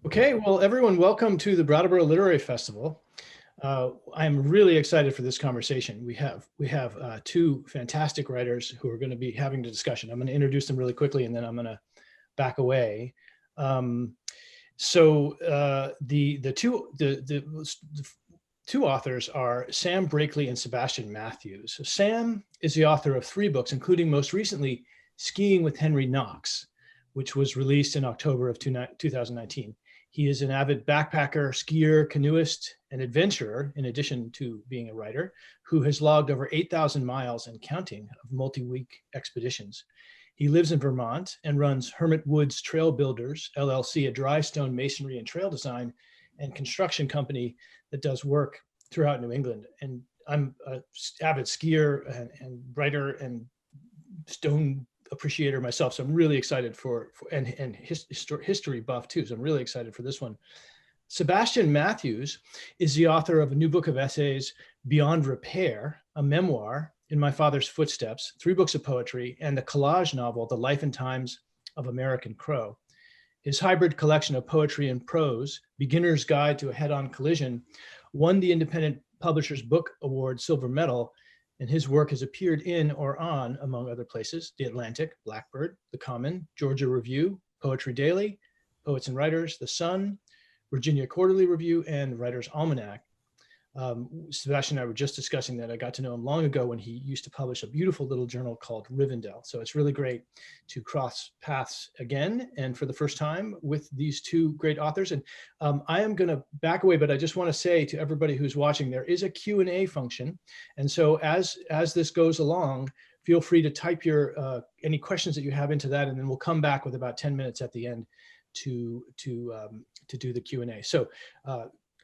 Okay, well, everyone, welcome to the Brattleboro Literary Festival. I'm really excited for this conversation. We have two fantastic writers who are going to be having the discussion. I'm going to introduce them really quickly, and then I'm going to back away. The two authors are Sam Brakeley and Sebastian Matthews. So Sam is the author of three books, including most recently Skiing with Henry Knox, which was released in October of 2019. He is an avid backpacker, skier, canoeist, and adventurer, in addition to being a writer, who has logged over 8,000 miles and counting of multi-week expeditions. He lives in Vermont and runs Hermit Woods Trail Builders, LLC, a dry stone masonry and trail design and construction company that does work throughout New England. And I'm an avid skier and writer and stone appreciator myself, so I'm really excited and history buff too, so I'm really excited for this one. Sebastian Matthews is the author of a new book of essays, Beyond Repair, a memoir in my father's footsteps, three books of poetry, and the collage novel, The Life and Times of American Crow. His hybrid collection of poetry and prose, Beginner's Guide to a Head-On Collision, won the Independent Publishers Book Award Silver Medal, and his work has appeared in or on, among other places, The Atlantic, Blackbird, The Common, Georgia Review, Poetry Daily, Poets and Writers, The Sun, Virginia Quarterly Review, and Writer's Almanac. Sebastian and I were just discussing that. I got to know him long ago when he used to publish a beautiful little journal called Rivendell. So it's really great to cross paths again and for the first time with these two great authors. And I am going to back away, but I just want to say to everybody who's watching, there is a Q&A function. And so as this goes along, feel free to type your any questions that you have into that, and then we'll come back with about 10 minutes at the end to do the Q&A. So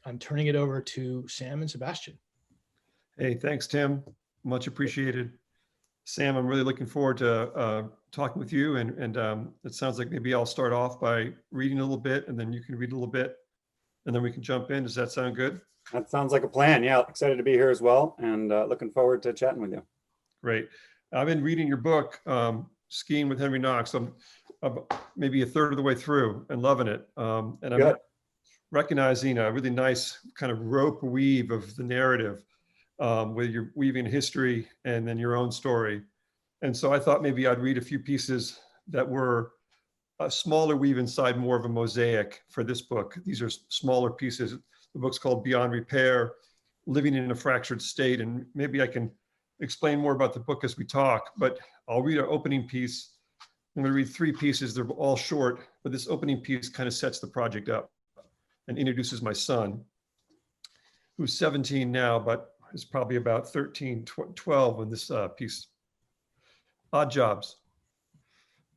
I'm turning it over to Sam and Sebastian. Hey, thanks, Tim. Much appreciated. Sam, I'm really looking forward to talking with you. And it sounds like maybe I'll start off by reading a little bit, and then you can read a little bit, and then we can jump in. Does that sound good? That sounds like a plan. Yeah, excited to be here as well, and looking forward to chatting with you. Great. I've been reading your book, Skiing with Henry Knox. I'm maybe a third of the way through and loving it. And I'm recognizing a really nice kind of rope weave of the narrative, where you're weaving history and then your own story. And so I thought maybe I'd read a few pieces that were a smaller weave inside more of a mosaic for this book. These are smaller pieces. The book's called Beyond Repair, Living in a Fractured State. And maybe I can explain more about the book as we talk, but I'll read an opening piece. I'm going to read three pieces. They're all short, but this opening piece kind of sets the project up and introduces my son, who's 17 now, but is probably about 13, 12 when this piece. Odd jobs.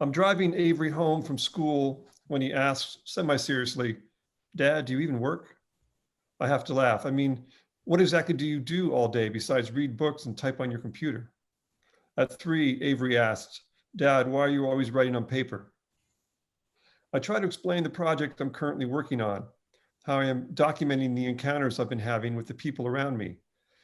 I'm driving Avery home from school when he asks semi-seriously, "Dad, do you even work?" I have to laugh. I mean, what exactly do you do all day besides read books and type on your computer? At 3, Avery asks, "Dad, why are you always writing on paper?" I try to explain the project I'm currently working on, how I am documenting the encounters I've been having with the people around me,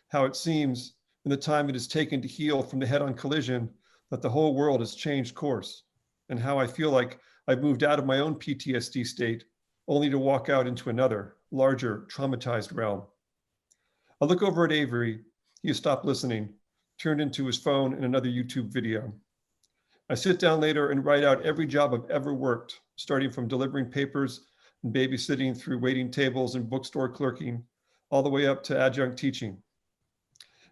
how it seems in the time it has taken to heal from the head-on collision that the whole world has changed course, and how I feel like I've moved out of my own PTSD state only to walk out into another, larger, traumatized realm. I look over at Avery. He has stopped listening, turned into his phone and another YouTube video. I sit down later and write out every job I've ever worked, starting from delivering papers and babysitting through waiting tables and bookstore clerking, all the way up to adjunct teaching.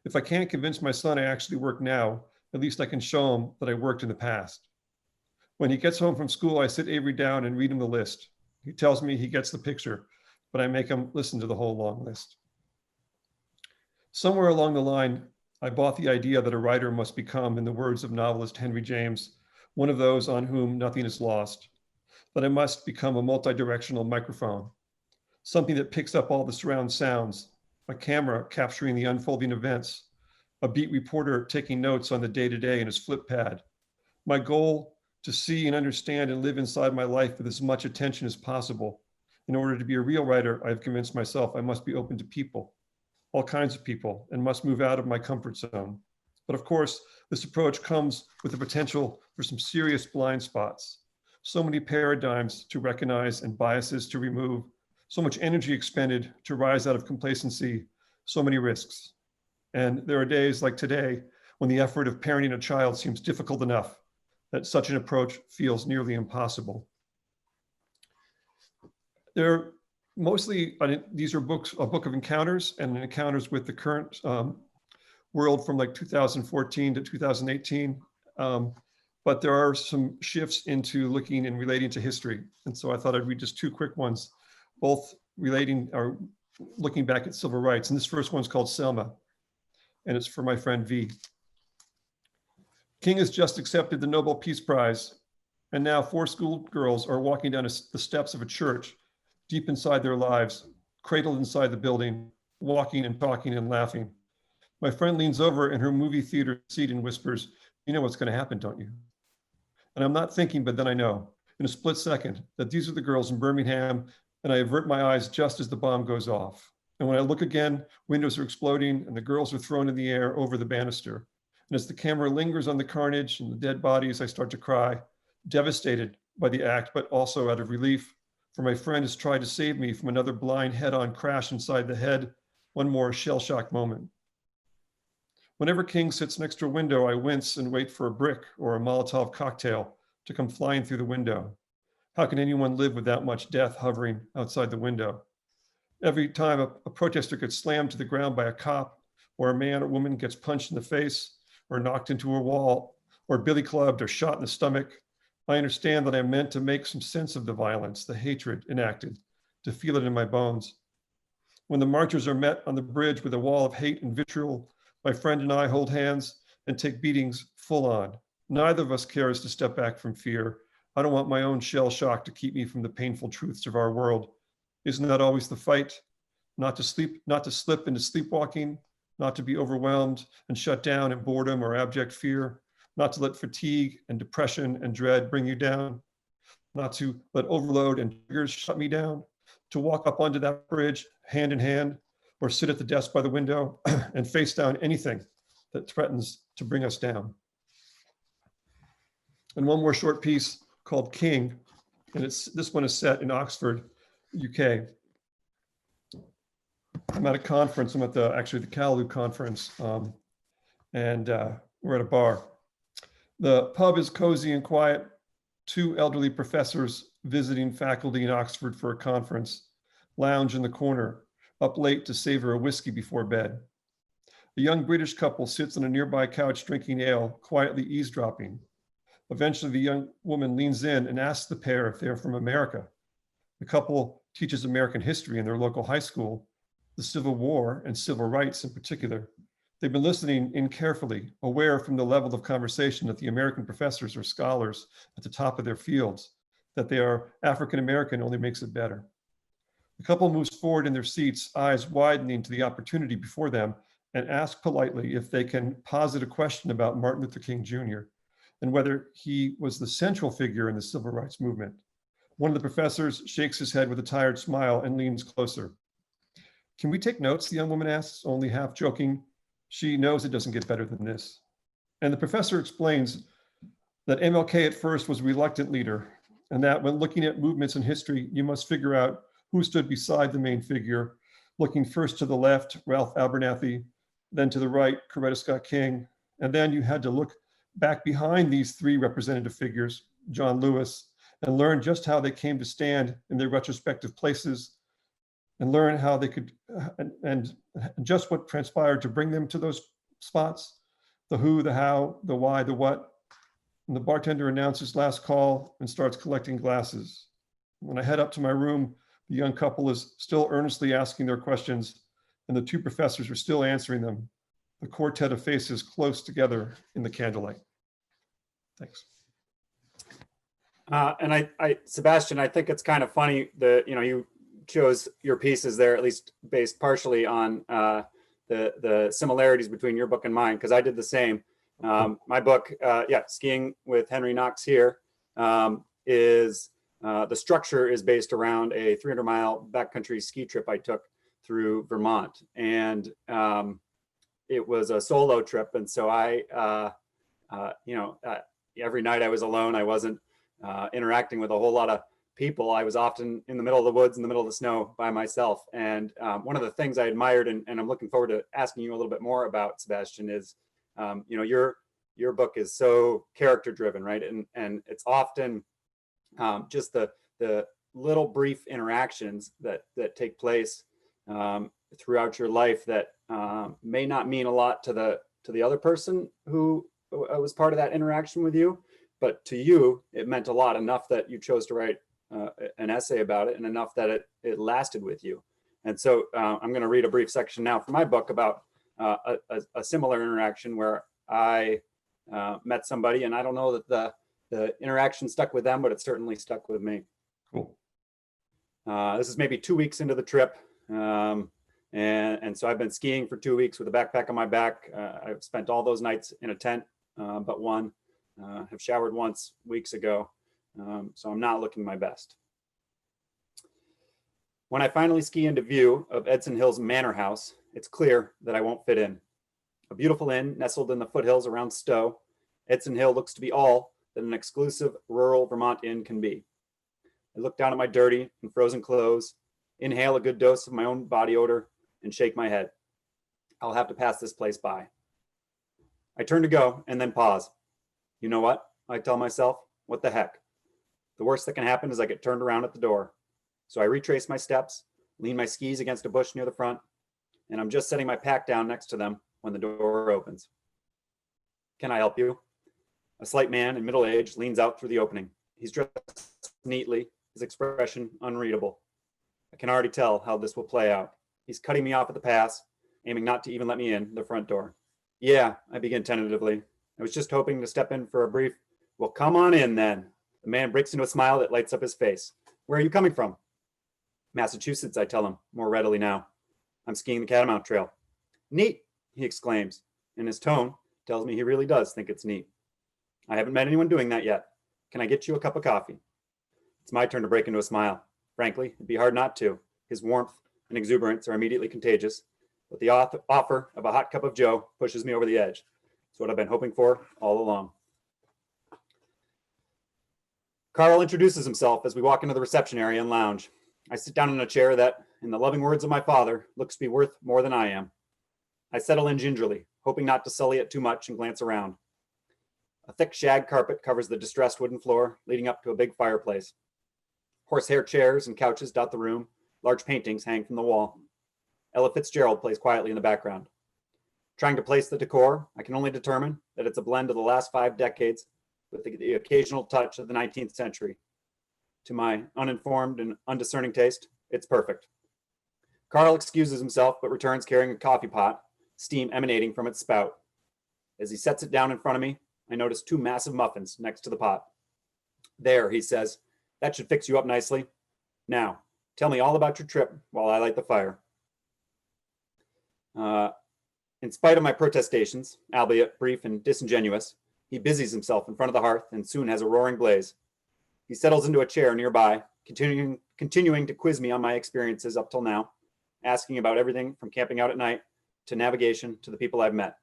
If I can't convince my son I actually work now, at least I can show him that I worked in the past. When he gets home from school, I sit Avery down and read him the list. He tells me he gets the picture, but I make him listen to the whole long list. Somewhere along the line, I bought the idea that a writer must become, in the words of novelist Henry James, one of those on whom nothing is lost. That I must become a multi-directional microphone, something that picks up all the surround sounds, a camera capturing the unfolding events, a beat reporter taking notes on the day-to-day in his flip pad. My goal, to see and understand and live inside my life with as much attention as possible. In order to be a real writer, I've convinced myself I must be open to people, all kinds of people, and must move out of my comfort zone. But of course, this approach comes with the potential for some serious blind spots. So many paradigms to recognize and biases to remove, so much energy expended to rise out of complacency, so many risks. And there are days like today when the effort of parenting a child seems difficult enough that such an approach feels nearly impossible. They're mostly, these are books, a book of encounters and encounters with the current world from like 2014 to 2018. But there are some shifts into looking and relating to history. And so I thought I'd read just two quick ones, both relating or looking back at civil rights. And this first one's called Selma, and it's for my friend V. King has just accepted the Nobel Peace Prize, and now 4 schoolgirls are walking down the steps of a church, deep inside their lives, cradled inside the building, walking and talking and laughing. My friend leans over in her movie theater seat and whispers, "You know what's going to happen, don't you?" And I'm not thinking, but then I know, in a split second, that these are the girls in Birmingham, and I avert my eyes just as the bomb goes off. And when I look again, windows are exploding and the girls are thrown in the air over the banister. And as the camera lingers on the carnage and the dead bodies, I start to cry, devastated by the act, but also out of relief, for my friend has tried to save me from another blind head-on crash inside the head, one more shell-shock moment. Whenever King sits next to a window, I wince and wait for a brick or a Molotov cocktail to come flying through the window. How can anyone live with that much death hovering outside the window? Every time a protester gets slammed to the ground by a cop, or a man or woman gets punched in the face, or knocked into a wall, or billy clubbed or shot in the stomach, I understand that I'm meant to make some sense of the violence, the hatred enacted, to feel it in my bones. When the marchers are met on the bridge with a wall of hate and vitriol, my friend and I hold hands and take beatings full on. Neither of us cares to step back from fear. I don't want my own shell shock to keep me from the painful truths of our world. Isn't that always the fight? Not to slip into sleepwalking, not to be overwhelmed and shut down in boredom or abject fear, not to let fatigue and depression and dread bring you down, not to let overload and triggers shut me down, to walk up onto that bridge hand in hand, or sit at the desk by the window and face down anything that threatens to bring us down. And one more short piece called King, and this one is set in Oxford, UK. I'm at a conference, I'm at actually the Callu conference, and we're at a bar. The pub is cozy and quiet. 2 elderly professors visiting faculty in Oxford for a conference lounge in the corner, up late to savor a whiskey before bed. A young British couple sits on a nearby couch drinking ale, quietly eavesdropping. Eventually, the young woman leans in and asks the pair if they're from America. The couple teaches American history in their local high school, the Civil War and civil rights in particular. They've been listening in carefully, aware from the level of conversation that the American professors are scholars at the top of their fields. That they are African American only makes it better. The couple moves forward in their seats, eyes widening to the opportunity before them, and ask politely if they can posit a question about Martin Luther King Jr. and whether he was the central figure in the civil rights movement. One of the professors shakes his head with a tired smile and leans closer. "Can we take notes?" the young woman asks, only half joking. She knows it doesn't get better than this. And the professor explains that MLK at first was a reluctant leader, and that when looking at movements in history, you must figure out who stood beside the main figure, looking first to the left, Ralph Abernathy, then to the right, Coretta Scott King, and then you had to look back behind these 3 representative figures, John Lewis, and learn just how they came to stand in their retrospective places, and learn how they could, and just what transpired to bring them to those spots, the who, the how, the why, the what. And the bartender announces last call and starts collecting glasses. When I head up to my room, the young couple is still earnestly asking their questions, and the 2 professors are still answering them, the quartet of faces close together in the candlelight. Thanks. And Sebastian, I think it's kind of funny that, you chose your pieces there, at least based partially on the similarities between your book and mine, because I did the same. My book, Skiing with Henry Knox here, is the structure is based around a 300-mile backcountry ski trip I took through Vermont. And it was a solo trip. And so I, every night I was alone. I wasn't interacting with a whole lot of people. I was often in the middle of the woods, in the middle of the snow by myself. And one of the things I admired, and I'm looking forward to asking you a little bit more about, Sebastian, is, your book is so character driven, right? And it's often just the little brief interactions that take place throughout your life that may not mean a lot to the other person who was part of that interaction with you, but to you, it meant a lot, enough that you chose to write an essay about it, and enough that it lasted with you. And so I'm going to read a brief section now from my book about a similar interaction where I met somebody, and I don't know that the interaction stuck with them, but it certainly stuck with me. Cool. This is maybe 2 weeks into the trip. And so I've been skiing for 2 weeks with a backpack on my back. I've spent all those nights in a tent, but one. Have showered once weeks ago. So I'm not looking my best. When I finally ski into view of Edson Hill's manor house, it's clear that I won't fit in. A beautiful inn nestled in the foothills around Stowe, Edson Hill looks to be all that an exclusive rural Vermont inn can be. I look down at my dirty and frozen clothes, inhale a good dose of my own body odor, and shake my head. I'll have to pass this place by. I turn to go and then pause. You know what? I tell myself, what the heck? The worst that can happen is I get turned around at the door. So I retrace my steps, lean my skis against a bush near the front, and I'm just setting my pack down next to them when the door opens. Can I help you? A slight man in middle age leans out through the opening. He's dressed neatly, his expression unreadable. I can already tell how this will play out. He's cutting me off at the pass, aiming not to even let me in the front door. Yeah, I begin tentatively. I was just hoping to step in for a brief, well, come on in then. The man breaks into a smile that lights up his face. Where are you coming from? Massachusetts, I tell him, more readily now. I'm skiing the Catamount Trail. Neat, he exclaims, and his tone tells me he really does think it's neat. I haven't met anyone doing that yet. Can I get you a cup of coffee? It's my turn to break into a smile. Frankly, it'd be hard not to. His warmth and exuberance are immediately contagious, but the offer of a hot cup of joe pushes me over the edge. It's what I've been hoping for all along. Carl introduces himself as we walk into the reception area and lounge. I sit down in a chair that, in the loving words of my father, looks to be worth more than I am. I settle in gingerly, hoping not to sully it too much, and glance around. A thick shag carpet covers the distressed wooden floor, leading up to a big fireplace. Horsehair chairs and couches dot the room. Large paintings hang from the wall. Ella Fitzgerald plays quietly in the background. Trying to place the decor, I can only determine that it's a blend of the last 5 decades with the occasional touch of the 19th century. To my uninformed and undiscerning taste, it's perfect. Carl excuses himself, but returns carrying a coffee pot, steam emanating from its spout. As he sets it down in front of me, I notice 2 massive muffins next to the pot. There, he says, that should fix you up nicely. Now, tell me all about your trip while I light the fire. In spite of my protestations, albeit brief and disingenuous, he busies himself in front of the hearth and soon has a roaring blaze. He settles into a chair nearby, continuing to quiz me on my experiences up till now, asking about everything from camping out at night to navigation to the people I've met.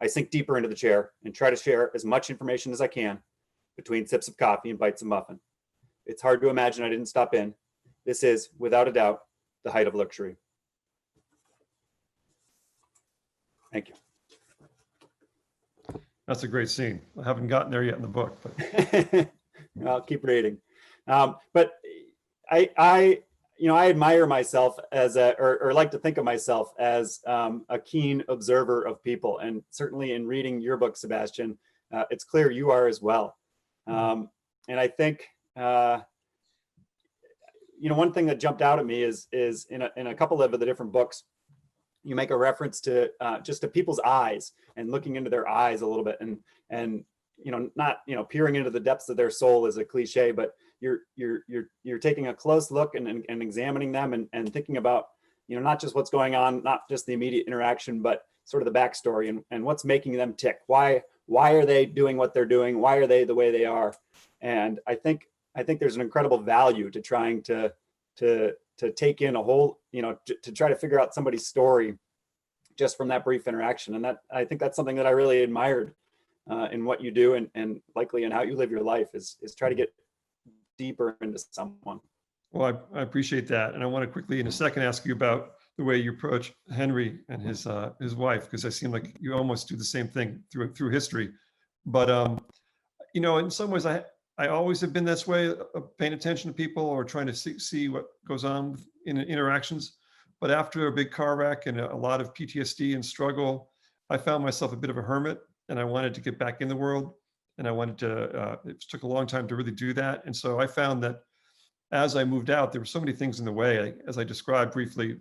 I sink deeper into the chair and try to share as much information as I can between sips of coffee and bites of muffin. It's hard to imagine I didn't stop in. This is, without a doubt, the height of luxury. Thank you. That's a great scene. I haven't gotten there yet in the book, but I'll keep reading. But I admire myself as or like to think of myself as a keen observer of people, and certainly in reading your book, Sebastian, it's clear you are as well. And I think one thing that jumped out at me is in a couple of the different books, you make a reference to just to people's eyes and looking into their eyes a little bit, and not peering into the depths of their soul is a cliche, but you're taking a close look and examining them and thinking about not just what's going on, not just the immediate interaction, but sort of the backstory and what's making them tick. Why are they doing what they're doing? Why are they the way they are? And I think there's an incredible value to trying to take in a whole, to try to figure out somebody's story just from that brief interaction. And that, I think that's something that I really admired in what you do, and likely in how you live your life, is try to get deeper into someone. Well, I appreciate that. And I want to quickly in a second ask you about the way you approach Henry and his wife, because I seem like you almost do the same thing through history. But in some ways, I always have been this way, of paying attention to people or trying to see what goes on in interactions. But after a big car wreck and a lot of PTSD and struggle, I found myself a bit of a hermit, and I wanted to get back in the world. And I wanted to, it took a long time to really do that. And so I found that as I moved out, there were so many things in the way, as I described briefly,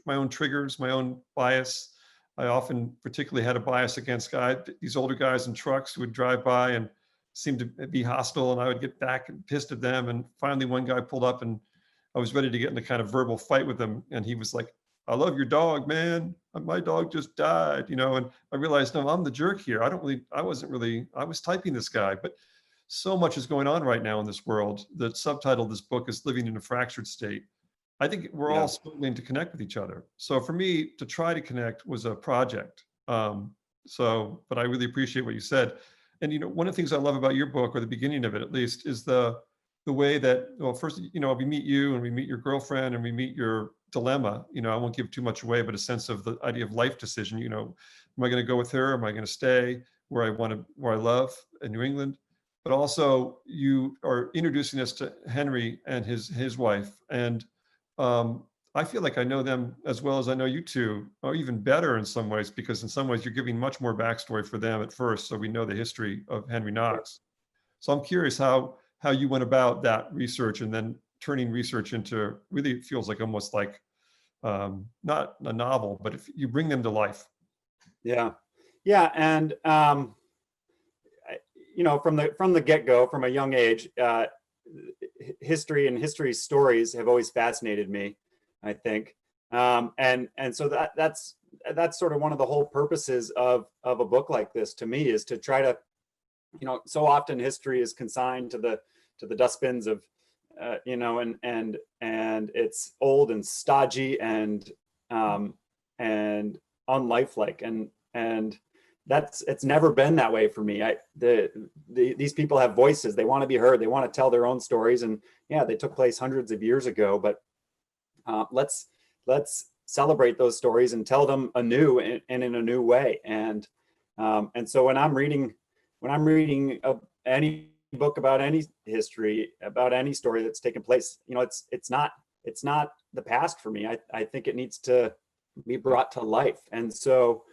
my own triggers, my own bias. I often particularly had a bias against these older guys in trucks who would drive by and seemed to be hostile, and I would get back and pissed at them. And finally one guy pulled up and I was ready to get in a kind of verbal fight with him. And he was like, "I love your dog, man. My dog just died," and I realized, no, I'm the jerk here. I was typing this guy, but so much is going on right now in this world. The subtitle of this book is Living in a Fractured State. I think we're all struggling to connect with each other. So for me to try to connect was a project. But I really appreciate what you said. And one of the things I love about your book, or the beginning of it at least, is the way that, well, first, we meet you and we meet your girlfriend and we meet your dilemma. I won't give too much away, but a sense of the idea of life decision. Am I going to go with her? Am I going to stay where I love in New England? But also you are introducing us to Henry and his wife. And I feel like I know them as well as I know you two, or even better in some ways, because in some ways you're giving much more backstory for them at first, so we know the history of Henry Knox. So I'm curious how you went about that research, and then turning research into, really it feels like almost like not a novel, but if you bring them to life. Yeah, and from the get-go, from a young age, history and history stories have always fascinated me, I think. And so that's sort of one of the whole purposes of a book like this, to me, is to try to, so often history is consigned to the dustbins of, and it's old and stodgy and unlifelike, and it's never been that way for me. These people have voices. They want to be heard. They want to tell their own stories, and they took place hundreds of years ago. But let's celebrate those stories and tell them anew and in a new way. And so when I'm reading any book about any history, about any story that's taken place, it's not the past for me. I think it needs to be brought to life. And so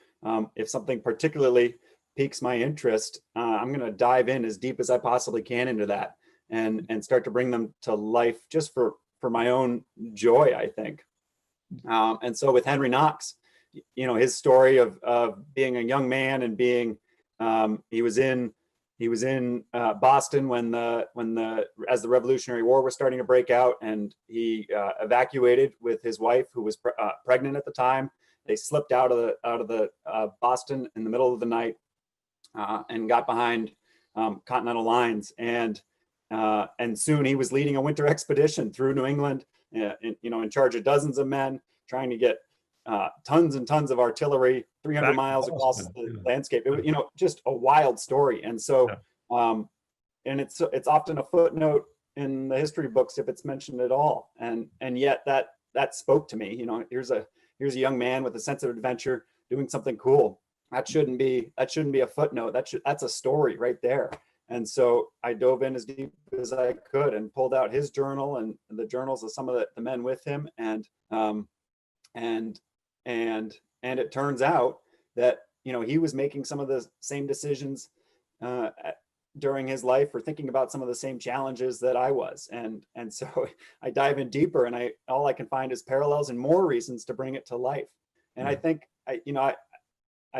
if something particularly piques my interest, I'm going to dive in as deep as I possibly can into that and start to bring them to life, just for my own joy, I think. And so with Henry Knox, his story of being a young man and being, he was in Boston as the Revolutionary War was starting to break out, and he evacuated with his wife, who was pregnant at the time. They slipped out of the Boston in the middle of the night and got behind Continental lines, and soon he was leading a winter expedition through New England, in charge of dozens of men, trying to get tons and tons of artillery 300 miles across the landscape. It was, just a wild story. And so, and it's often a footnote in the history books if it's mentioned at all. And yet that spoke to me. Here's a young man with a sense of adventure doing something cool. That shouldn't be a footnote. That's a story right there. And so I dove in as deep as I could and pulled out his journal and the journals of some of the men with him. And it turns out that, he was making some of the same decisions during his life, or thinking about some of the same challenges that I was. And so I dive in deeper, and all I can find is parallels and more reasons to bring it to life. And I think I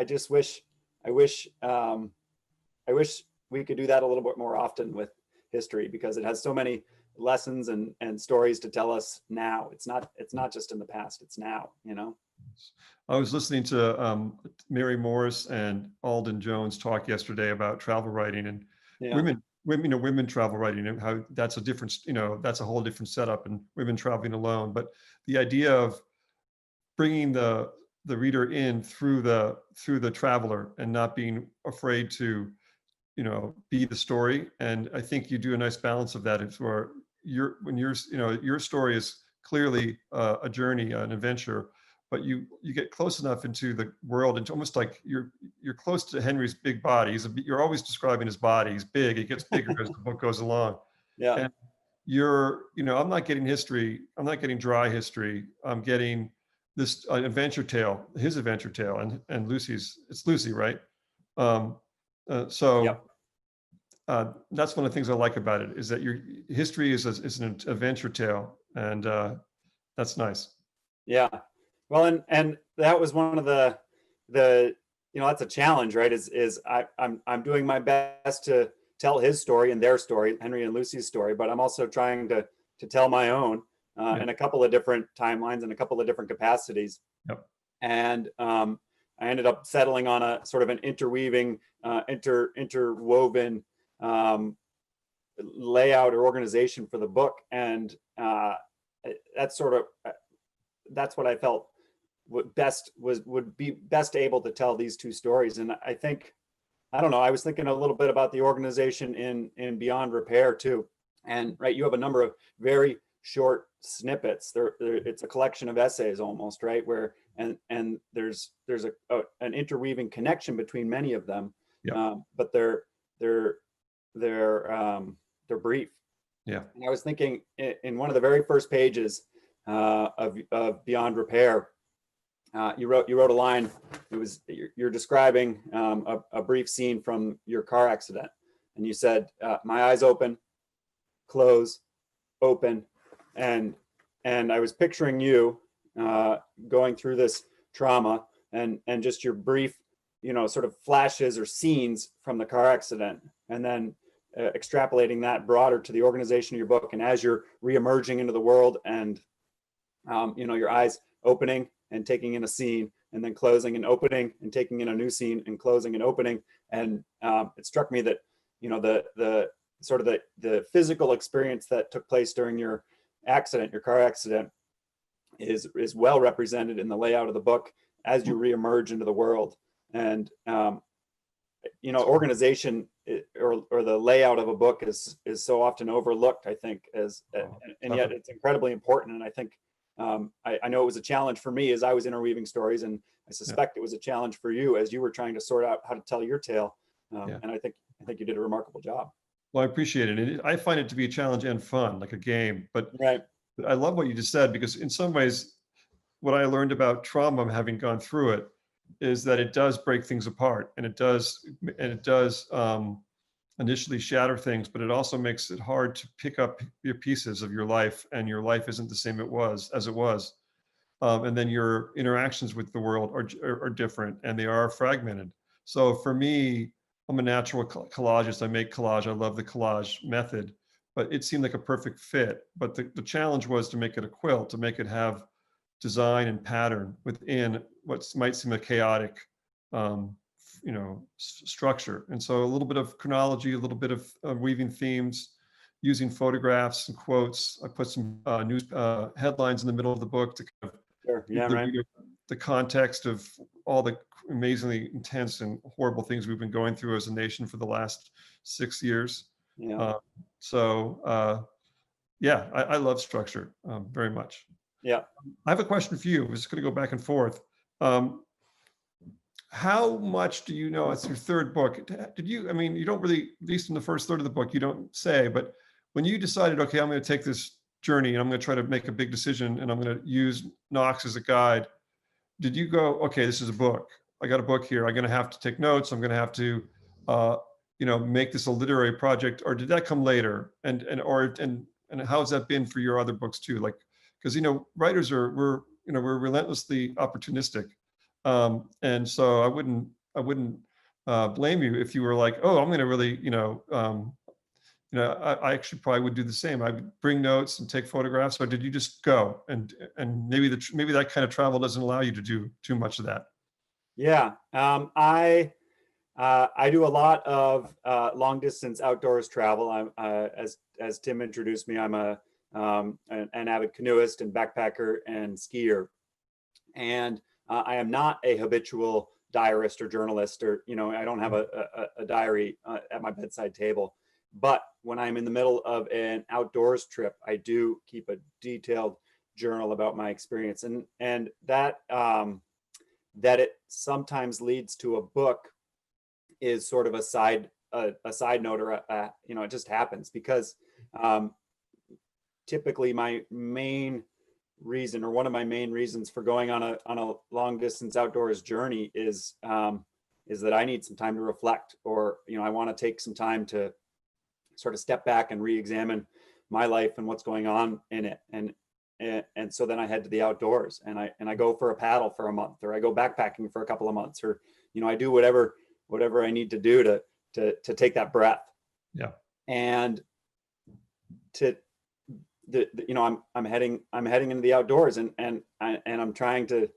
just wish we could do that a little bit more often with history, because it has so many lessons and stories to tell us now. It's not just in the past, it's now, I was listening to Mary Morris and Alden Jones talk yesterday about travel writing and women travel writing, and how that's a different, that's a whole different setup, and women traveling alone. But the idea of bringing the reader in through the traveler, and not being afraid to be the story. And I think you do a nice balance of that. It's where your story is clearly a journey, an adventure, but you get close enough into the world, and almost like you're close to Henry's big body. You're always describing his body. He's big. It gets bigger as the book goes along. Yeah. And I'm not getting history. I'm not getting dry history. I'm getting this adventure tale, his adventure tale, and Lucy's. It's Lucy, right? So. Yep. That's one of the things I like about it, is that your history is an adventure tale, and that's nice. Yeah. Well, and that was one of the that's a challenge, right? I'm doing my best to tell his story and their story, Henry and Lucy's story, but I'm also trying to tell my own in a couple of different timelines and a couple of different capacities. Yep. And I ended up settling on a sort of an interweaving, interwoven layout or organization for the book, and that's what I felt would be best able to tell these two stories. And I think, I don't know, I was thinking a little bit about the organization in Beyond Repair too. And right, you have a number of very short snippets. It's a collection of essays almost, right? Where and there's an interweaving connection between many of them. Yeah. But they're brief. Yeah. And I was thinking in one of the very first pages of Beyond Repair, you wrote a line. It was you're describing a brief scene from your car accident, and you said, "My eyes open, close, open," and I was picturing you going through this trauma and just your brief, sort of flashes or scenes from the car accident, and then extrapolating that broader to the organization of your book. And as you're reemerging into the world, and your eyes opening and taking in a scene, and then closing and opening and taking in a new scene, and closing and opening. And it struck me that the sort of the physical experience that took place during your car accident, is well represented in the layout of the book as you reemerge into the world. And organization or the layout of a book is so often overlooked, I think, and yet it's incredibly important. And I think I know it was a challenge for me as I was interweaving stories, and I suspect it was a challenge for you as you were trying to sort out how to tell your tale. And I think you did a remarkable job. Well, I appreciate it. And I find it to be a challenge and fun, like a game. But right. I love what you just said, because in some ways, what I learned about trauma, having gone through it, is that it does break things apart, and it does initially shatter things, but it also makes it hard to pick up your pieces of your life, and your life isn't the same as it was. And then your interactions with the world are different, and they are fragmented. So for me, I'm a natural collagist. I make collage. I love the collage method, but it seemed like a perfect fit. But the challenge was to make it a quilt, to make it have design and pattern within what might seem a chaotic, structure. And so a little bit of chronology, a little bit of weaving themes, using photographs and quotes. I put some news headlines in the middle of the book to kind of give the reader the context of all the amazingly intense and horrible things we've been going through as a nation for the last 6 years. Yeah. I love structure very much. Yeah. I have a question for you. We're just going to go back and forth. How much do you know? It's your third book. You don't really, at least in the first third of the book, you don't say, but when you decided, okay, I'm going to take this journey and I'm going to try to make a big decision and I'm going to use Knox as a guide, did you go, okay, this is a book. I got a book here. I'm going to have to take notes. I'm going to have to, make this a literary project, or did that come later? And how's that been for your other books too? Like, because writers we're relentlessly opportunistic, and so I wouldn't blame you if you were like, oh, I'm going to really, I actually probably would do the same. I would bring notes and take photographs. Or did you just go and maybe that kind of travel doesn't allow you to do too much of that? Yeah, I do a lot of long distance outdoors travel. I'm as Tim introduced me, I'm an avid canoeist and backpacker and skier, and I am not a habitual diarist or journalist, or, I don't have a diary at my bedside table. But when I'm in the middle of an outdoors trip, I do keep a detailed journal about my experience, and that it sometimes leads to a book is sort of a side note, or it just happens because typically my main reason, or one of my main reasons for going on a long distance outdoors journey is that I need some time to reflect, or I want to take some time to sort of step back and re-examine my life and what's going on in it. And so then I head to the outdoors, and I go for a paddle for a month, or I go backpacking for a couple of months, or I do whatever I need to do to take that breath. Yeah. And I'm heading into the outdoors, and I'm trying to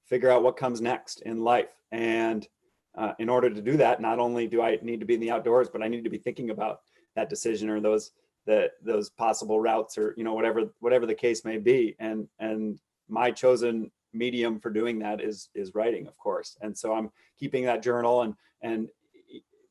figure out what comes next in life. And in order to do that, not only do I need to be in the outdoors, but I need to be thinking about that decision, or those possible routes, or whatever the case may be. And my chosen medium for doing that is writing, of course. And so I'm keeping that journal, and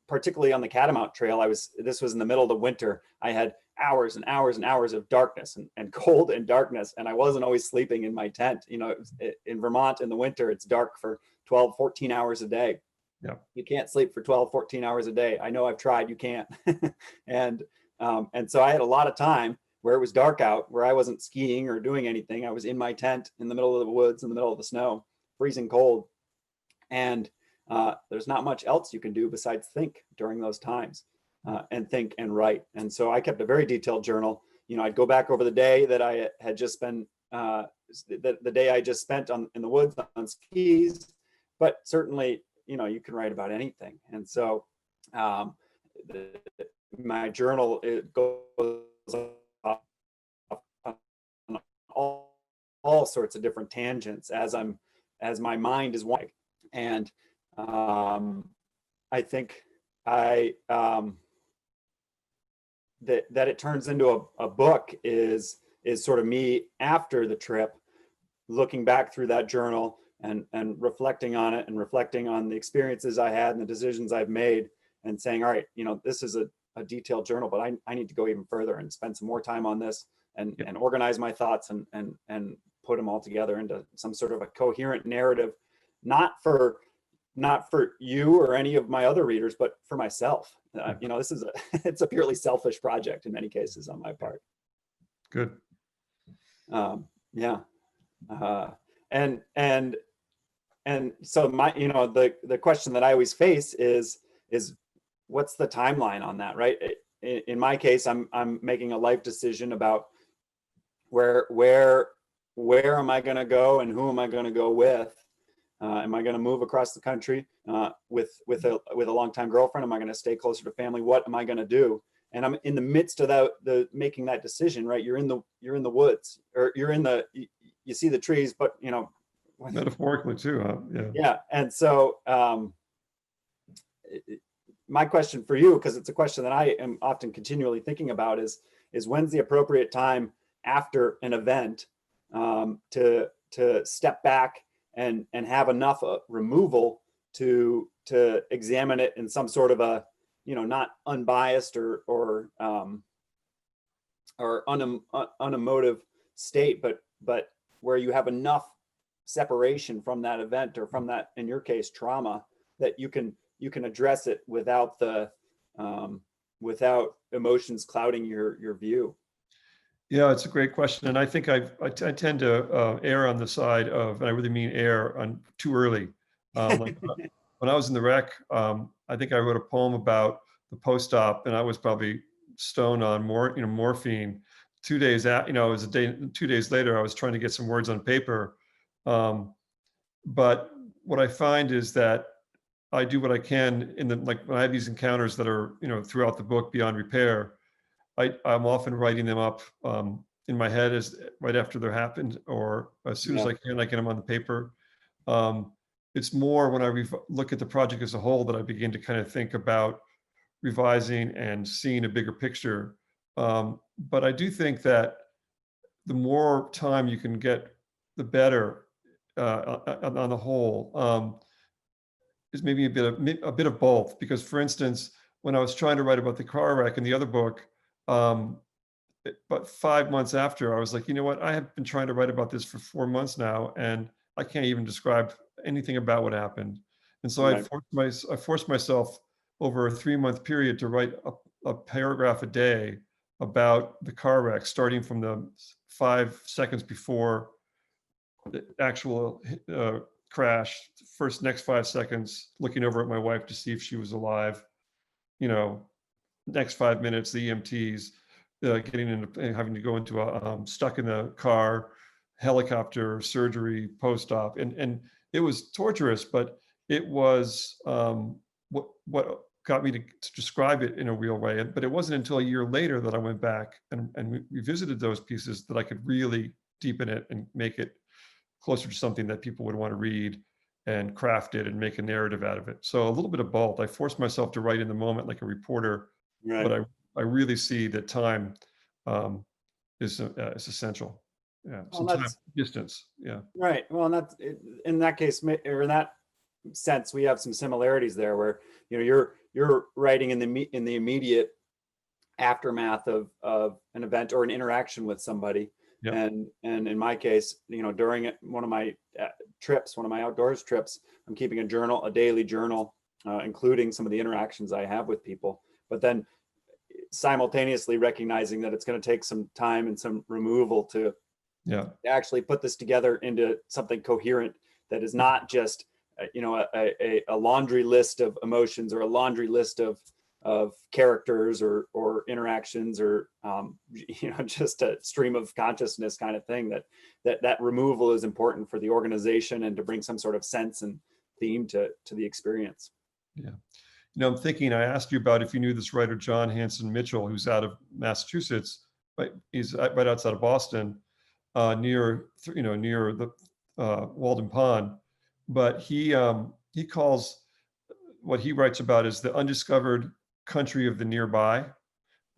particularly on the Catamount Trail, this was in the middle of the winter. I had hours and hours and hours of darkness and cold and darkness, and I wasn't always sleeping in my tent. In Vermont in the winter, it's dark for 12, 14 hours a day. Yeah. You can't sleep for 12, 14 hours a day. I know, I've tried, you can't. And so I had a lot of time where it was dark out, where I wasn't skiing or doing anything. I was in my tent in the middle of the woods, in the middle of the snow, freezing cold. And there's not much else you can do besides think during those times, and think and write. And so I kept a very detailed journal. I'd go back over the day that I had just been, the day I just spent in the woods on skis, but certainly, you can write about anything. And so my journal, it goes off on all sorts of different tangents as my mind is wandering. And I think that it turns into a book is sort of me after the trip, looking back through that journal and reflecting on it, and reflecting on the experiences I had and the decisions I've made, and saying, all right, this is a detailed journal, but I need to go even further and spend some more time on this, and organize my thoughts, and put them all together into some sort of a coherent narrative, not for you or any of my other readers, but for myself. This is it's a purely selfish project in many cases on my part. Good. Yeah. And so the question that I always face is what's the timeline on that, right? In my case, I'm making a life decision about where am I going to go, and who am I going to go with? Am I going to move across the country with a longtime girlfriend? Am I going to stay closer to family? What am I going to do? And I'm in the midst of the making that decision, right? You're in the woods, or you see the trees, but metaphorically too, huh? Yeah. Yeah. And so my question for you, because it's a question that I am often continually thinking about, is when's the appropriate time after an event to step back and have enough removal to examine it in some sort of a, not unbiased or unemotive state, but where you have enough separation from that event, or from that, in your case, trauma, that you can address it without emotions clouding your view. Yeah, it's a great question. And I think I tend to err on the side of, and I really mean err on too early. Like when I was in the wreck, I think I wrote a poem about the post-op, and I was probably stoned on morphine. 2 days out, it was 2 days later, I was trying to get some words on paper. But what I find is that I do what I can like when I have these encounters that are, throughout the book beyond repair, I'm often writing them up in my head right after they're happened, or as soon as I can, I get them on the paper. It's more when I look at the project as a whole that I begin to kind of think about revising and seeing a bigger picture. But I do think that the more time you can get, the better on the whole. is maybe a bit of both, because for instance, when I was trying to write about the car wreck in the other book, but 5 months after, I was like, you know what? I have been trying to write about this for 4 months now, and I can't even describe anything about what happened. And so Right. I forced myself over a 3-month period to write a paragraph a day about the car wreck, starting from the 5 seconds before the actual crash, next 5 seconds, looking over at my wife to see if she was alive. You know, next 5 minutes, the EMTs, getting into having to go into a stuck in the car, helicopter surgery, post-op, and it was torturous, but it was what got me to describe it in a real way. But it wasn't until a year later that I went back and revisited those pieces that I could really deepen it and make it closer to something that people would want to read and craft it and make a narrative out of it. So a little bit of both. I forced myself to write in the moment like a reporter, Right. but I really see that time is essential. Yeah, Well, some time, distance. Yeah, right. Well, and that's in that case, or in that sense, we have some similarities there, where you're writing in the immediate aftermath of an event or an interaction with somebody. yeah, And in my case, during one of my trips, one of my outdoors trips, I'm keeping a daily journal, including some of the interactions I have with people, but then simultaneously recognizing that it's going to take some time and some removal to yeah, actually put this together into something coherent that is not just a laundry list of emotions or a laundry list of characters or interactions or just a stream of consciousness kind of thing. That removal is important for the organization and to bring some sort of sense and theme to the experience. yeah. I'm thinking, I asked you about if you knew this writer, John Hanson Mitchell, who's out of Massachusetts, but he's right outside of Boston, near the Walden Pond. But he calls what he writes about as the undiscovered country of the nearby.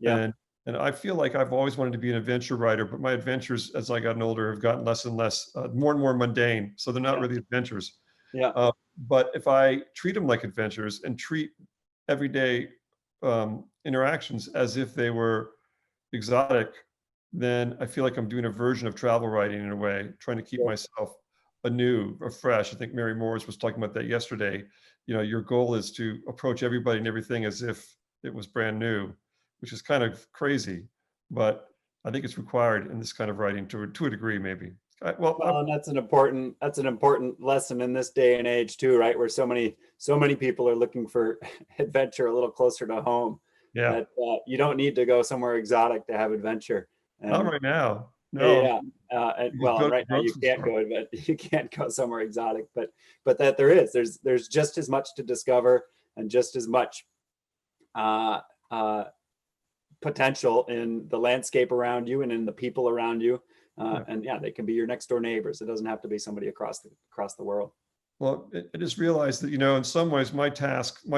Yeah. And I feel like I've always wanted to be an adventure writer, but my adventures as I gotten older have gotten less and less, more and more mundane. So they're not really adventures. Yeah. But if I treat them like adventures and treat everyday interactions as if they were exotic, then I feel like I'm doing a version of travel writing in a way, trying to keep myself anew or fresh. I think Mary Morris was talking about that yesterday. Your goal is to approach everybody and everything as if it was brand new, which is kind of crazy, but I think it's required in this kind of writing to a degree, maybe. Well, and that's an important lesson in this day and age too, right? Where so many people are looking for adventure a little closer to home. Yeah. That you don't need to go somewhere exotic to have adventure. And, not right now. No. Yeah. And right now you can't go, but you can't go somewhere exotic. But that there's just as much to discover and just as much potential in the landscape around you and in the people around you. And they can be your next door neighbors. It doesn't have to be somebody across the world. Well, I just realized that, in some ways my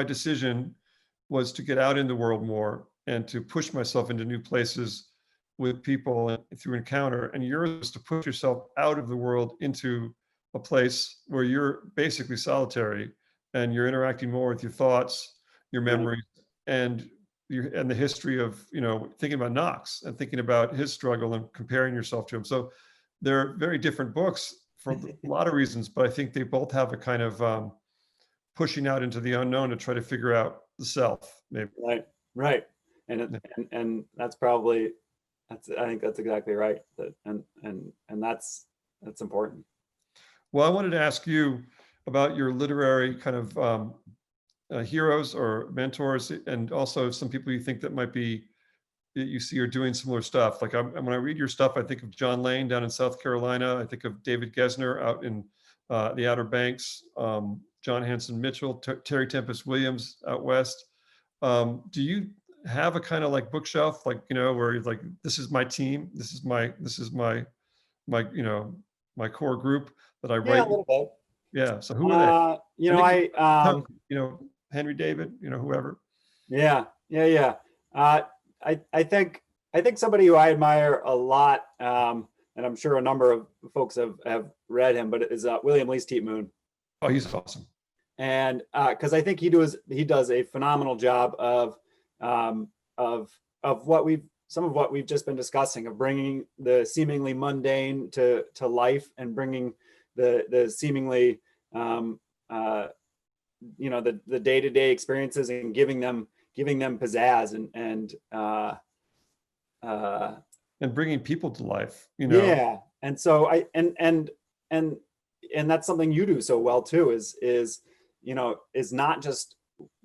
decision was to get out in the world more and to push myself into new places with people and through encounter. And yours is to push yourself out of the world into a place where you're basically solitary and you're interacting more with your thoughts, your memories, and the history of, thinking about Knox and thinking about his struggle and comparing yourself to him. So they're very different books for a lot of reasons, but I think they both have a kind of pushing out into the unknown to try to figure out the self, maybe. Right. And that's I think that's exactly right. And that's important. Well, I wanted to ask you about your literary kind of heroes or mentors, and also some people you think that you see are doing similar stuff. Like when I read your stuff, I think of John Lane down in South Carolina. I think of David Gesner out in the Outer Banks, John Hanson Mitchell, Terry Tempest Williams out west. Do you have a kind of like bookshelf, like, where you're like, this is my team, this is my my core group that I write? Yeah, a little bit. Yeah. So who are they? Henry David, whoever. Yeah. I think somebody who I admire a lot, and I'm sure a number of folks have read him, but it is William Lee Steep Moon. Oh, he's awesome. And because I think he does a phenomenal job of some of what we've just been discussing, of bringing the seemingly mundane to life, and bringing the seemingly the day-to-day experiences, and giving them pizzazz and bringing people to life, Yeah. And so and that's something you do so well too, is not just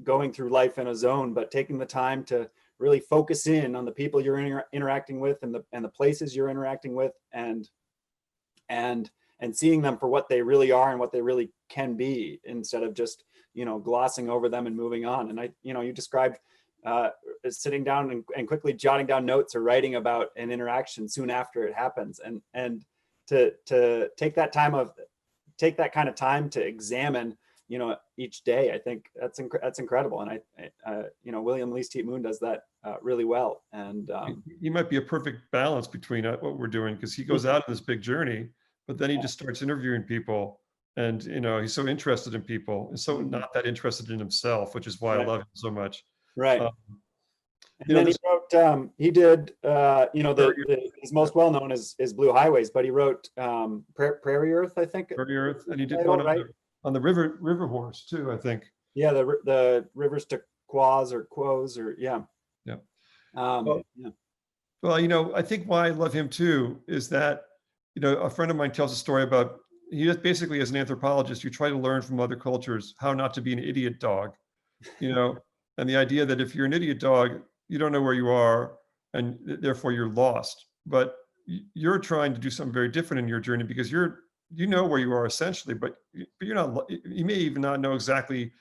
going through life in a zone, but taking the time to really focus in on the people you're interacting with, and the places you're interacting with, and seeing them for what they really are and what they really can be, instead of just glossing over them and moving on. And you described sitting down and quickly jotting down notes or writing about an interaction soon after it happens, and to take that kind of time to examine each day. I think that's incredible. And William Least Heat Moon does that really well. And he might be a perfect balance between what we're doing, because he goes out on this big journey, but then he just starts interviewing people, and he's so interested in people, and so not that interested in himself, which is why I love him so much. Right. And then he wrote, he did, his most well known is Blue Highways, but he wrote Prairie Earth, I think. Prairie Earth, and he did one on the river horse too, I think. Yeah, the rivers to Quoz or Quos, or yeah. Well, I think why I love him too is that, a friend of mine tells a story about, he just basically, as an anthropologist, you try to learn from other cultures how not to be an idiot dog, and the idea that if you're an idiot dog, you don't know where you are, and therefore you're lost. But you're trying to do something very different in your journey, because you know where you are essentially, but you're not, you may even not know exactly,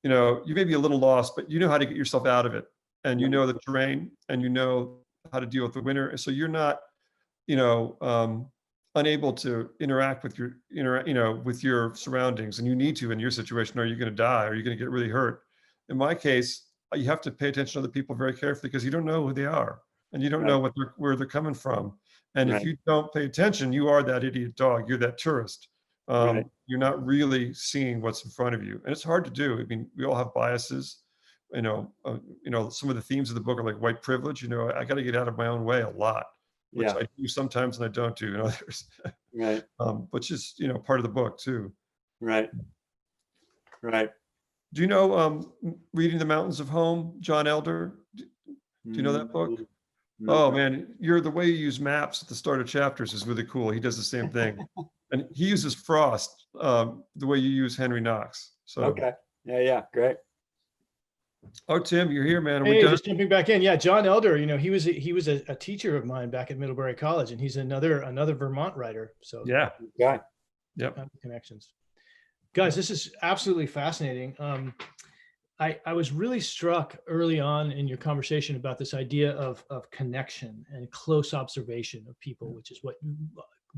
you may be a little lost, but you know how to get yourself out of it, and you know the terrain, and you know how to deal with the winter. And so you're not, unable to interact with with your surroundings, and you need to in your situation, or you're going to die, or you're going to get really hurt. In my case, you have to pay attention to other people very carefully, because you don't know who they are, and you don't know where they're coming from. And if you don't pay attention, you are that idiot dog. You're that tourist. You're not really seeing what's in front of you, and it's hard to do. I mean, we all have biases. Some of the themes of the book are like white privilege. I got to get out of my own way a lot, which I do sometimes, and I don't do in others. Right. Which is part of the book too. Right. Do you know Reading the Mountains of Home, John Elder? Do you know that book? Oh man, the way you use maps at the start of chapters is really cool. He does the same thing, and he uses frost the way you use Henry Knox. So okay, yeah, great. Oh, Tim, you're here, man. Are we done? Just jumping back in. Yeah, John Elder. He was a teacher of mine back at Middlebury College, and he's another Vermont writer. So yeah, yep, connections. Guys, this is absolutely fascinating. I was really struck early on in your conversation about this idea of connection and close observation of people, which is what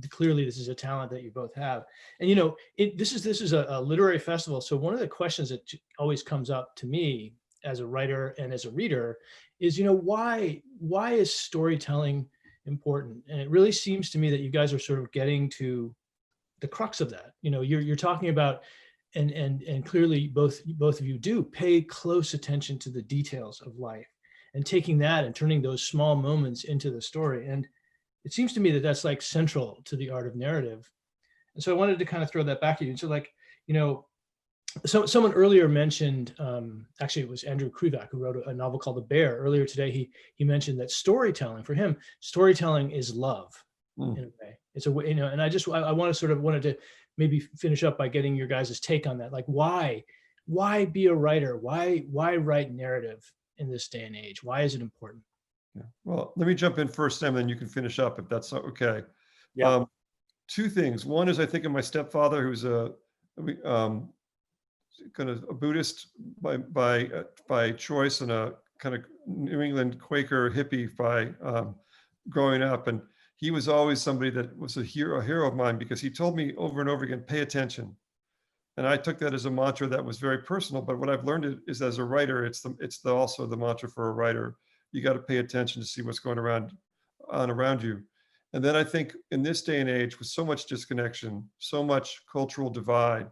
clearly this is a talent that you both have. And this is a literary festival. So one of the questions that always comes up to me as a writer and as a reader is, why is storytelling important? And it really seems to me that you guys are sort of getting to the crux of that. You're talking about, and clearly both of you do pay close attention to the details of life, and taking that and turning those small moments into the story. And it seems to me that that's like central to the art of narrative. And so I wanted to kind of throw that back at you. So so someone earlier mentioned, actually it was Andrew Krivak, who wrote a novel called The Bear. Earlier today, he mentioned that storytelling, for him, storytelling is love in a way. It's a way, and I wanted to maybe finish up by getting your guys' take on that. Like, why be a writer? Why write narrative in this day and age? Why is it important? Yeah. Well, let me jump in first, Sam, then you can finish up if that's okay. Yeah. Two things. One is I think of my stepfather, who's a kind of a Buddhist by choice, and a kind of New England Quaker hippie by growing up. And he was always somebody that was a hero of mine, because he told me over and over again, pay attention. And I took that as a mantra that was very personal. But what I've learned is, as a writer, it's also the mantra for a writer. You got to pay attention to see what's going on around you. And then I think in this day and age, with so much disconnection, so much cultural divide,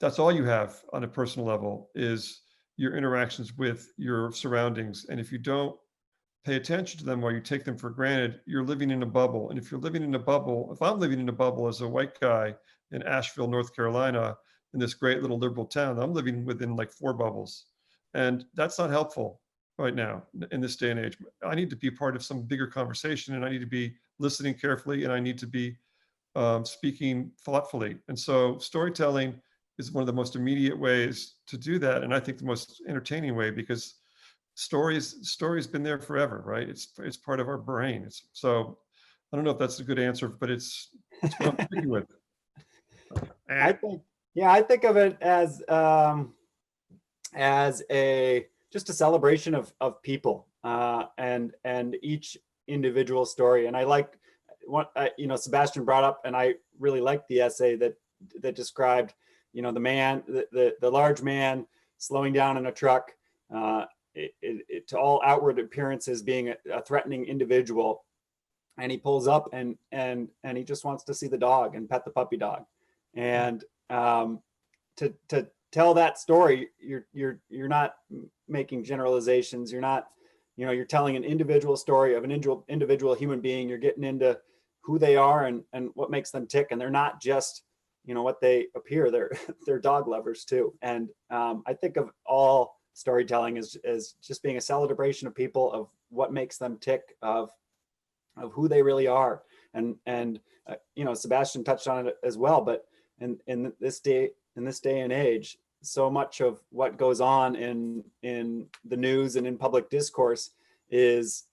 that's all you have on a personal level is your interactions with your surroundings. And if you don't pay attention to them or you take them for granted, you're living in a bubble. And if you're living in a bubble, if I'm living in a bubble as a white guy in Asheville, North Carolina, in this great little liberal town, I'm living within like 4 bubbles. And that's not helpful right now in this day and age. I need to be part of some bigger conversation, and I need to be listening carefully, and I need to be speaking thoughtfully. And so storytelling is one of the most immediate ways to do that. And I think the most entertaining way, because story's been there forever, right? It's part of our brain. So I don't know if that's a good answer, but it's what I'm sticking with. I think of it as a just a celebration of people and each individual story. And I like what Sebastian brought up, and I really liked the essay that described the man, the large man slowing down in a truck, to all outward appearances being a threatening individual, and he pulls up and he just wants to see the dog and pet the puppy dog. And to tell that story, you're not making generalizations. You're not, you're telling an individual story of an individual human being. You're getting into who they are and what makes them tick. And they're not just, what they appear. They're dog lovers too. And I think of all storytelling as just being a celebration of people, of what makes them tick, of who they really are. And Sebastian touched on it as well, but in this day and age, so much of what goes on in the news and in public discourse is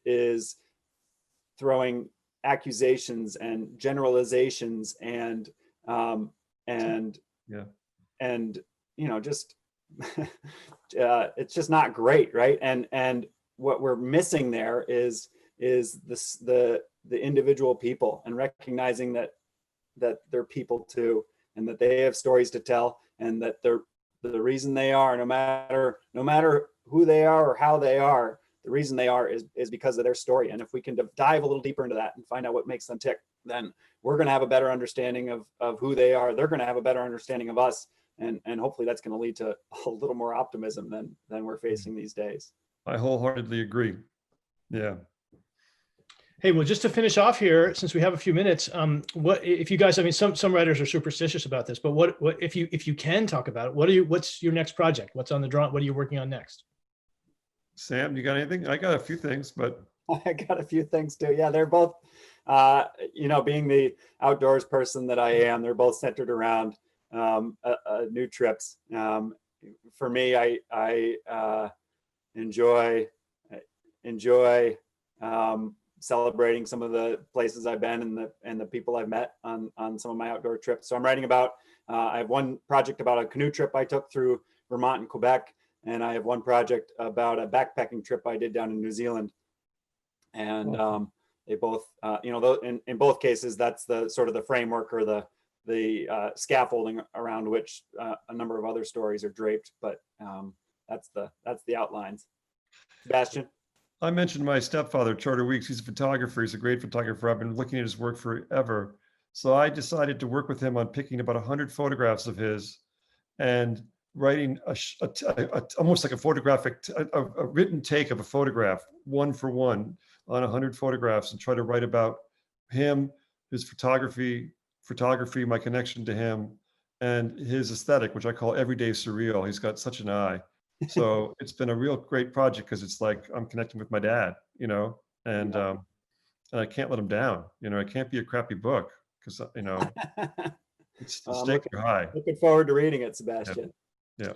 throwing accusations and generalizations and just it's just not great, right? And what we're missing there is this the individual people, and recognizing that they're people too, and that they have stories to tell, and that they're the reason they are, no matter who they are or how they are, the reason they are is because of their story. And if we can dive a little deeper into that and find out what makes them tick, then we're going to have a better understanding of who they are. They're going to have a better understanding of us. And hopefully that's going to lead to a little more optimism than we're facing these days. I wholeheartedly agree. Yeah. Hey, well, just to finish off here, since we have a few minutes, what if you guys? I mean, some writers are superstitious about this, but what if you can talk about it? What's your next project? What's on the draw? What are you working on next? Sam, you got anything? I got a few things, but I got a few things too. Yeah, they're both, being the outdoors person that I am, they're both centered around new trips. For me, I enjoy celebrating some of the places I've been and the people I've met on some of my outdoor trips. So I'm writing about, I have one project about a canoe trip I took through Vermont and Quebec, and I have one project about a backpacking trip I did down in New Zealand. And they both, in both cases, that's the sort of the framework or the scaffolding around which a number of other stories are draped. But that's the outlines. Sebastian? I mentioned my stepfather, Charter Weeks. He's a photographer. He's a great photographer. I've been looking at his work forever. So I decided to work with him on picking about 100 photographs of his and writing almost like a written take of a photograph, one for one, on 100 photographs, and try to write about him, his photography, my connection to him, and his aesthetic, which I call everyday surreal. He's got such an eye. So it's been a real great project, because it's like I'm connecting with my dad, and I can't let him down. It can't be a crappy book, because it's the stakes are high. Looking forward to reading it, Sebastian. Yeah.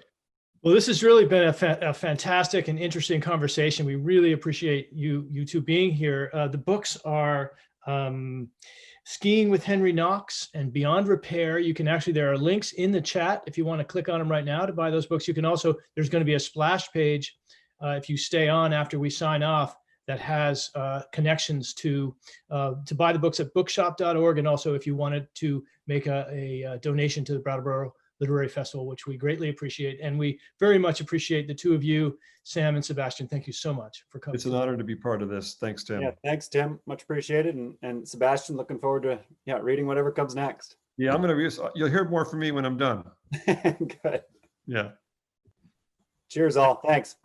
Well, this has really been a fantastic and interesting conversation. We really appreciate you two being here. The books are Skiing with Henry Knox and Beyond Repair. There are links in the chat if you want to click on them right now to buy those books. You can also, there's going to be a splash page if you stay on after we sign off, that has connections to buy the books at bookshop.org. And also if you wanted to make a donation to the Brattleboro Literary Festival, which we greatly appreciate. And we very much appreciate the two of you, Sam and Sebastian. Thank you so much for coming. It's an honor to be part of this. Thanks, Tim. Yeah, thanks, Tim. Much appreciated. And Sebastian, looking forward to reading whatever comes next. Yeah, you'll hear more from me when I'm done. Good. Yeah. Cheers, all. Thanks.